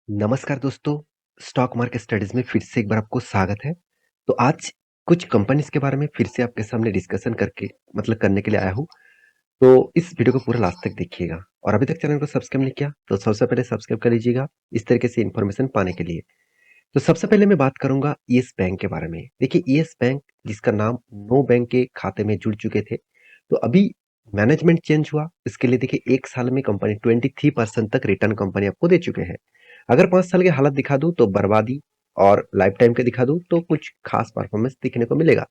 नमस्कार दोस्तों, stock market studies में फिर से एक बार आपको स्वागत है। तो आज कुछ कंपनीज के बारे में फिर से आपके सामने डिस्कशन करके करने के लिए आया हूँ। तो इस वीडियो को पूरा लास्ट तक देखिएगा और अभी तक चैनल को सब्सक्राइब नहीं किया तो सबसे पहले सब्सक्राइब कर लीजिएगा इस तरीके से इन्फॉर्मेशन पाने के लिए। तो सबसे पहले मैं बात करूंगा येस बैंक के बारे में। देखिए येस बैंक जिसका नाम नो बैंक के खाते में जुड़ चुके थे, तो अभी मैनेजमेंट चेंज हुआ। इसके लिए देखिए 1 साल में कंपनी 23% तक रिटर्न कंपनी आपको दे चुके हैं। अगर 5 साल की हालत दिखा दूं तो बर्बादी, और लाइफ टाइम के दिखा दूं तो कुछ खास परफॉर्मेंस दिखने को मिलेगा।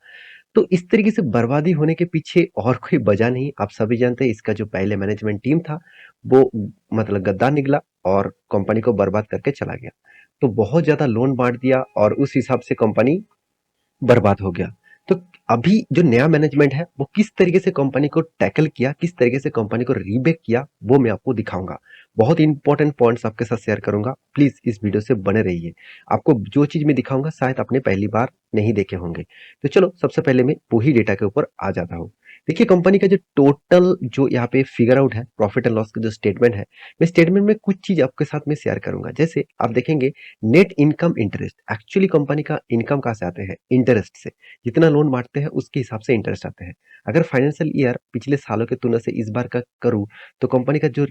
तो इस तरीके से बर्बादी होने के पीछे और कोई वजह नहीं, आप सभी जानते हैं। इसका जो पहले मैनेजमेंट टीम था वो गद्दार निकला और कंपनी को बर्बाद करके चला गया। तो बहुत ज्यादा लोन बांट दिया और उस हिसाब से कंपनी बर्बाद हो गया। तो अभी जो नया मैनेजमेंट है वो किस तरीके से कंपनी को टैकल किया, किस तरीके से कंपनी को रीबैक किया, वो मैं आपको दिखाऊंगा। बहुत इंपॉर्टेंट पॉइंट्स आपके साथ शेयर करूंगा, प्लीज इस वीडियो से बने रहिए। आपको जो चीज मैं दिखाऊंगा शायद आपने पहली बार नहीं देखे होंगे। तो चलो सबसे पहले मैं वही डेटा के ऊपर आ जाता हूँ। देखिए कंपनी का जो टोटल जो यहाँ पे फिगर आउट है, प्रॉफिट एंड लॉस का जो स्टेटमेंट है, मैं स्टेटमेंट में कुछ चीज आपके साथ में शेयर करूंगा। जैसे आप देखेंगे net income interest, actually company का इनकम कहाँ से आते हैं? इंटरेस्ट से। जितना लोन बांटते हैं उसके हिसाब से इंटरेस्ट आते हैं। अगर फाइनेंशियल ईयर पिछले सालों की तुलना से इस बार का करूँ तो कंपनी का जो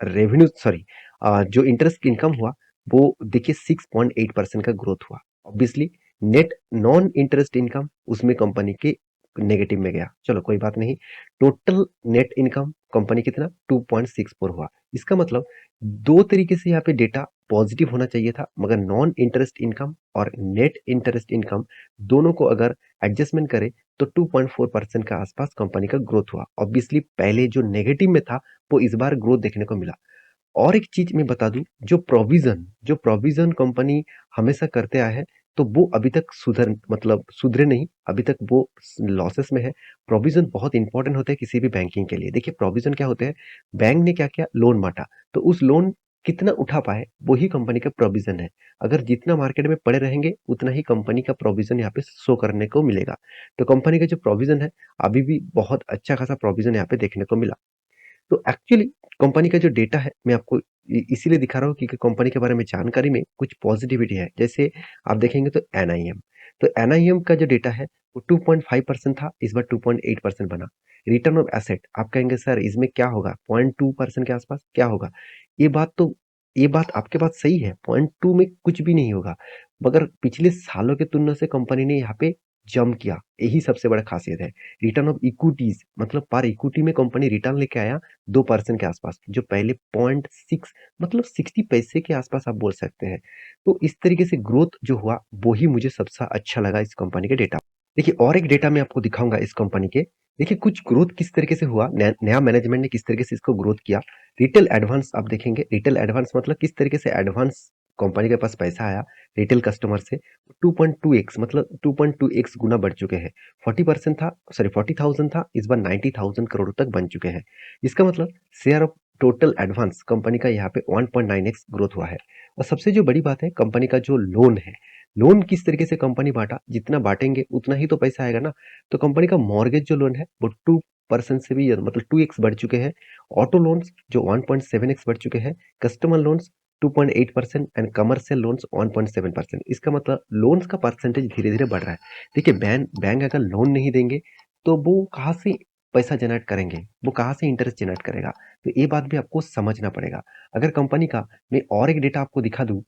रेवेन्यू सॉरी जो इंटरेस्ट इनकम हुआ वो देखिए 6.8% का ग्रोथ हुआ। Obviously net non interest income उसमें कंपनी के नेगेटिव में गया, चलो कोई बात नहीं। टोटल नेट इनकम कंपनी कितना 2.64 हुआ। इसका मतलब दो तरीके से यहाँ पे डेटा पॉजिटिव होना चाहिए था, मगर नॉन इंटरेस्ट इनकम और नेट इंटरेस्ट इनकम दोनों को अगर एडजस्टमेंट करें तो 2.4% का आसपास कंपनी का ग्रोथ हुआ। ऑब्वियसली पहले जो नेगेटिव में था वो इस बार ग्रोथ देखने को मिला। और एक चीज मैं बता दूं, जो प्रोविजन कंपनी हमेशा करते आए हैं, तो वो अभी तक सुधरे नहीं, अभी तक वो लॉसेस में है। प्रोविजन बहुत इंपॉर्टेंट होता है किसी भी बैंकिंग के लिए। देखिए प्रोविजन क्या होते हैं, बैंक ने क्या किया, लोन बांटा, तो उस लोन कितना उठा पाए वही कंपनी का प्रोविजन है। अगर जितना मार्केट में पड़े रहेंगे उतना ही कंपनी का प्रोविजन यहाँ पे शो करने को मिलेगा। तो कंपनी का जो प्रोविजन है अभी भी बहुत अच्छा खासा प्रोविजन यहाँ पे देखने को मिला। तो एक्चुअली कंपनी का जो डेटा है मैं आपको इसीलिए दिखा रहा हूँ क्योंकि कंपनी के बारे में जानकारी में कुछ पॉजिटिविटी है। जैसे आप देखेंगे तो एनआईएम, तो एनआईएम का जो डेटा है वो 2.5% था, इस बार 2.8% बना। रिटर्न ऑफ एसेट, आप कहेंगे सर इसमें क्या होगा, 0.2% के आसपास क्या होगा? ये बात तो ये बात आपके पास सही है, 0.2 में कुछ भी नहीं होगा, मगर पिछले सालों की तुलना से कंपनी ने यहाँ पे जंप किया, यही सबसे बड़ा खासियत है। रिटर्न ऑफ इक्विटीज मतलब पर इक्विटी में कंपनी रिटर्न लेके आया 2% के आसपास, जो पहले 0.6 मतलब 60 पैसे के आसपास आप बोल सकते हैं। तो इस तरीके से ग्रोथ जो हुआ वो ही मुझे सबसे अच्छा लगा इस कंपनी के डेटा। देखिए और एक डेटा मैं आपको दिखाऊंगा इस कंपनी के। देखिए कुछ ग्रोथ किस तरीके से हुआ, नया मैनेजमेंट ने किस तरीके से इसको ग्रोथ किया। रिटेल एडवांस आप देखेंगे, रिटेल एडवांस मतलब किस तरीके से एडवांस कंपनी के पास पैसा आया रिटेल कस्टमर से, 2.2x मतलब 2.2x गुना बढ़ चुके हैं। 40% था, सॉरी 40,000 था, इस बार 90,000 करोड़ तक बन चुके हैं। इसका मतलब share of total advance company का यहाँ पे 1.9x ग्रोथ हुआ है। और सबसे जो बड़ी बात है कंपनी का जो लोन है, लोन किस तरीके से कंपनी बांटा, जितना बांटेंगे उतना ही तो पैसा आएगा ना। तो कंपनी का मॉर्गेज जो लोन है वो 2% से भी मतलब 2x बढ़ चुके हैं। ऑटो लोन्स जो 1.7x बढ़ चुके हैं। Customer loans 2.8% and commercial loans 1.7%। इसका मतलब लोन्स का परसेंटेज धीरे धीरे बढ़ रहा है। देखिए बैंक अगर लोन नहीं देंगे तो वो कहाँ से पैसा जनरेट करेंगे, वो कहाँ से इंटरेस्ट जनरेट करेगा? तो ये बात भी आपको समझना पड़ेगा। अगर कंपनी का मैं और एक डेटा आपको दिखा दूं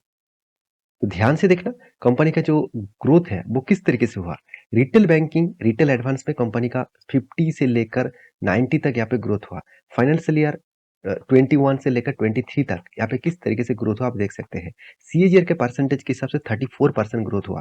तो ध्यान से देखना, कंपनी का जो ग्रोथ है वो किस तरीके से हुआ। रिटेल बैंकिंग रिटेल एडवांस में कंपनी का 50 से लेकर 90 तक यहाँ पे ग्रोथ हुआ। फाइनेंशियल ईयर 21 से लेकर 23 तक यहाँ पे किस तरीके से ग्रोथ हुआ आप देख सकते हैं। सीएजीआर के परसेंटेज के हिसाब से 34% ग्रोथ हुआ।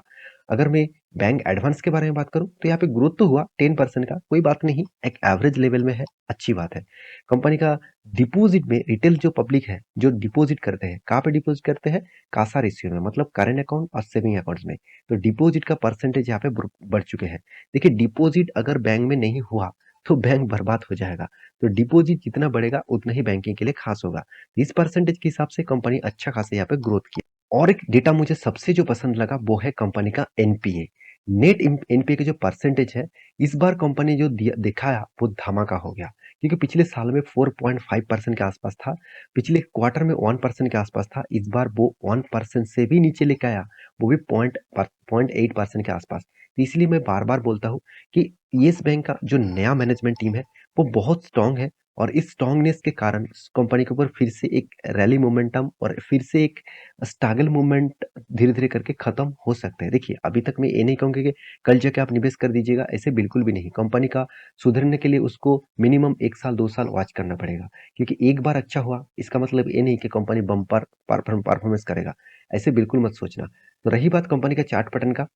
अगर मैं बैंक एडवांस के बारे में बात करूं तो यहाँ पे ग्रोथ तो हुआ 10% का, कोई बात नहीं, एक एवरेज लेवल में है, अच्छी बात है। कंपनी का डिपॉजिट में रिटेल जो पब्लिक है जो डिपॉजिट करते हैं, कहाँ पे डिपॉजिट करते हैं? कासा रेशियो में मतलब करेंट अकाउंट और सेविंग अकाउंट्स में। तो डिपॉजिट का परसेंटेज यहाँ पे बढ़ चुके हैं। देखिए डिपॉजिट अगर बैंक में नहीं हुआ तो बैंक बर्बाद हो जाएगा। तो डिपॉजिट जितना बढ़ेगा उतना ही बैंकिंग के लिए खास होगा। तो इस परसेंटेज के हिसाब से कंपनी अच्छा खासा यहाँ पे ग्रोथ किया। और एक डेटा मुझे सबसे जो पसंद लगा वो है कंपनी का एनपीए। नेट एनपीए के जो परसेंटेज है, इस बार कंपनी जो दिखाया वो धमाका हो गया, क्योंकि पिछले साल में 4.5% के आसपास था, पिछले क्वार्टर में 1% के आसपास था, इस बार वो 1% से भी नीचे लेके आया, वो भी 0.8% के आसपास। तो इसलिए मैं बार बार बोलता हूँ कि येस बैंक का जो नया मैनेजमेंट टीम है वो बहुत स्ट्रांग है, और इस स्ट्रांगनेस के कारण कंपनी के ऊपर फिर से एक रैली मोमेंटम और फिर से एक स्ट्रगल मूवमेंट धीरे-धीरे करके खत्म हो सकते हैं। देखिए, अभी तक मैं ये नहीं कहूँगा कि कल जाके आप निवेश कर दीजिएगा, ऐसे बिल्कुल भी नहीं। कंपनी का सुधरने के लिए उसको मिनिमम 1 साल, 2 साल वॉच करना पड़ेगा, क्योंकि एक बार अच्छा हुआ, इसका मतलब ये नहीं कि कंपनी बम्पर परफॉर्मेंस करेगा। ऐसे बिल्कुल मत सोचना। तो रही बात कंपनी का चार्ट पैटर्न का,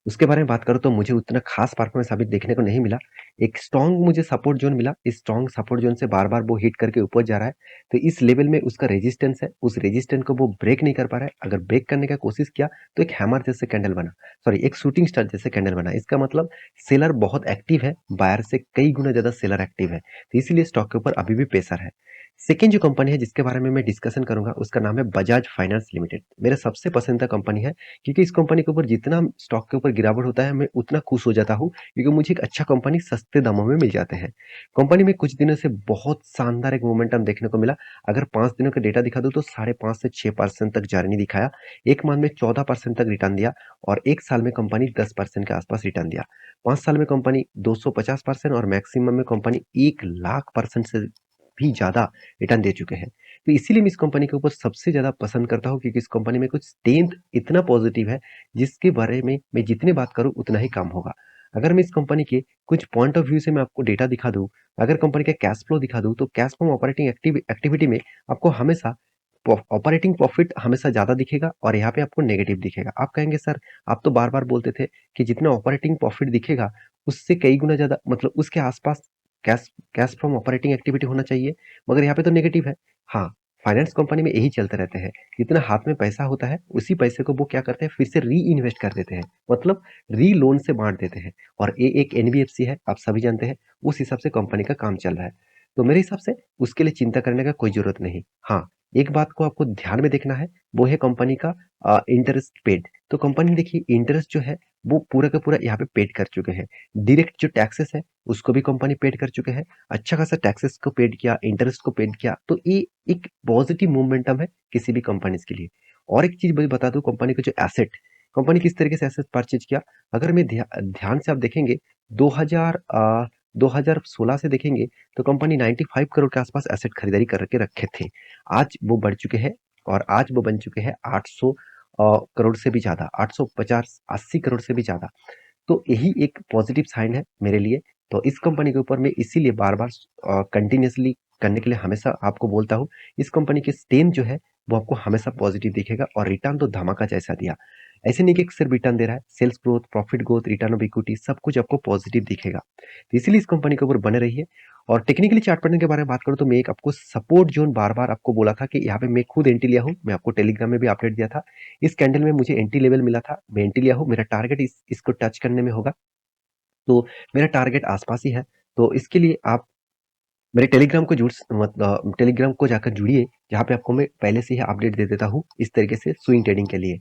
उसके बारे में बात करूँ तो मुझे उतना खास परफॉर्मेंस अभी देखने को नहीं मिला। एक स्ट्रॉन्ग मुझे सपोर्ट ज़ोन मिला, इस स्ट्रॉन्ग सपोर्ट ज़ोन से बार-बार वो हिट करके ऊपर जा रहा है। तो इस लेवल में उसका रेजिस्टेंस है, उस रेजिस्टेंस को वो ब्रेक नहीं कर पा रहा है। अगर ब्रेक करने का कोशिश किया तो एक हैमर जैसे कैंडल बना, सॉरी एक शूटिंग स्टार जैसे कैंडल बना। इसका मतलब सेलर बहुत एक्टिव है, बायर से कई गुना ज़्यादा सेलर एक्टिव है। तो इसीलिए स्टॉक के ऊपर अभी भी प्रेशर है। सेकंड जो कंपनी है जिसके बारे में मैं डिस्कशन करूँगा उसका नाम है बजाज फाइनेंस लिमिटेड। मेरा सबसे पसंदीदा कंपनी है, क्योंकि इस कंपनी के ऊपर जितना स्टॉक के ऊपर गिरावट होता है मैं उतना खुश हो जाता हूँ, क्योंकि मुझे एक अच्छा कंपनी सस्ते दामों में मिल जाते हैं। कंपनी में कुछ दिनों से बहुत शानदार एक मोमेंटम देखने को मिला। अगर 5 दिनों का डेटा दिखा दूँ तो 5.5 से 6% तक जर्नी दिखाया। 1 मंथ में 14% तक रिटर्न दिया, और 1 साल में कंपनी 10% के आसपास रिटर्न दिया। 5 साल में कंपनी 250% और मैक्सिमम में कंपनी 1 लाख परसेंट से भी ज़्यादा रिटर्न दे चुके हैं। तो इसीलिए मैं इस कंपनी के ऊपर सबसे ज़्यादा पसंद करता हूँ, क्योंकि इस कंपनी में कुछ स्ट्रेंथ इतना पॉजिटिव है, जिसके बारे में मैं जितनी बात करूँ उतना ही कम होगा। अगर मैं इस कंपनी के कुछ पॉइंट ऑफ व्यू से मैं आपको डेटा दिखा दूँ, अगर कंपनी का कैश फ्लो दिखा दूँ, तो कैश फ्लो ऑपरेटिंग एक्टिविटी में आपको हमेशा ऑपरेटिंग प्रॉफिट हमेशा ज़्यादा दिखेगा, और यहाँ पे आपको नेगेटिव दिखेगा। आप कहेंगे सर, आप तो बार-बार बोलते थे कि जितना ऑपरेटिंग प्रॉफिट दिखेगा, उससे कई गुना ज़्यादा, मतलब उसके आसपास cash cash from operating activity होना चाहिए, मगर यहाँ पे तो नेगेटिव है। हाँ, फाइनेंस कंपनी में यही चलते रहते हैं। जितना हाथ में पैसा होता है, उसी पैसे को वो क्या करते हैं, फिर से री-इन्वेस्ट कर देते हैं। मतलब री-लोन से बाँट देते हैं, और ये एक एनबीएफसी है, आप सभी जानते हैं। उस हिसाब से कंपनी का काम चल रहा है। तो मेरे हिसाब से उसके लिए चिंता करने का कोई ज़रूरत नहीं। हाँ, एक बात को आपको ध्यान में देखना है, वो है कंपनी का इंटरेस्ट पेड। तो कंपनी देखिए, इंटरेस्ट जो है वो पूरा का पूरा यहाँ पे पेड कर चुके हैं। डायरेक्ट जो टैक्सेस है उसको भी कंपनी पेड कर चुके हैं। अच्छा खासा टैक्सेस को पेड किया, इंटरेस्ट को पेड किया, तो ये एक पॉजिटिव मोमेंटम है किसी भी कंपनीज के लिए। और एक चीज मैं बता दूं, कंपनी का जो एसेट, कंपनी किस तरीके से एसेट परचेज किया, अगर मैं ध्यान से आप देखेंगे 2000 2016 से देखेंगे तो कंपनी 95 करोड़ के आसपास एसेट खरीदारी करके रखे थे। आज वो बढ़ चुके हैं, और आज वो बन चुके हैं 800 करोड़ से भी ज्यादा, 850-80 करोड़ से भी ज्यादा। तो यही एक पॉजिटिव साइन है मेरे लिए। तो इस कंपनी के ऊपर मैं इसीलिए बार-बार कंटिन्यूअसली करने के लिए हमेशा आपको बोलता हूँ। इस कंपनी की स्ट्रेंथ जो है वो आपको हमेशा पॉजिटिव दिखेगा, और रिटर्न तो धमाका जैसा दिया। ऐसे नहीं कि सिर्फ रिटर्न दे रहा है, sales growth, profit growth, return of equity सब कुछ आपको पॉजिटिव दिखेगा। तो इसीलिए इस कंपनी के ऊपर बने रहिए। और टेक्निकली चार्ट पैटर्न के बारे में बात करूँ तो मैं एक आपको सपोर्ट जोन बार-बार आपको बोला था कि यहाँ पे मैं खुद एंट्री लिया हूँ। मैं आपको टेलीग्राम में भी अपडेट दिया था। इस कैंडल में मुझे एंट्री लेवल मिला था, मैं एंट्री लिया हूँ। मेरा टारगेट इसको टच करने में होगा। तो मेरा टारगेट आसपास ही है। तो इसके लिए आप मेरे टेलीग्राम को टेलीग्राम को जाकर जुड़िए, जहाँ पे आपको मैं पहले से ही अपडेट दे देता हूँ इस तरीके से स्विंग ट्रेडिंग के लिए।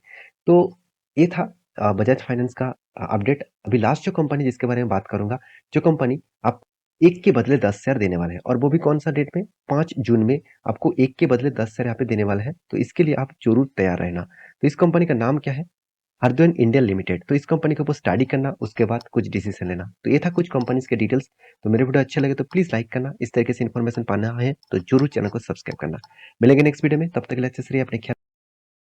तो ये था बजाज फाइनेंस का अपडेट। अभी लास्ट जो कंपनी जिसके बारे में बात करूंगा, जो कंपनी आप 1 के बदले 10 शेयर देने वाले हैं, और वो भी कौन सा डेट में, 5 जून में आपको 1 के बदले 10 शेयर यहाँ पे देने वाला है। तो इसके लिए आप जरूर तैयार रहना। तो इस कंपनी का नाम क्या है? हरद्वैन इंडिया लिमिटेड। तो इस कंपनी के ऊपर स्टडी करना, उसके बाद कुछ डिसीजन लेना। तो ये था कुछ कंपनीज के डिटेल्स। तो मेरे वीडियो अच्छे लगे तो प्लीज लाइक करना, इस तरीके से इन्फॉर्मेशन पाना है तो जरूर चैनल को सब्सक्राइब करना। मिलेंगे नेक्स्ट वीडियो में, तब तक के लिए अच्छे से रहिए, अपने ख्याल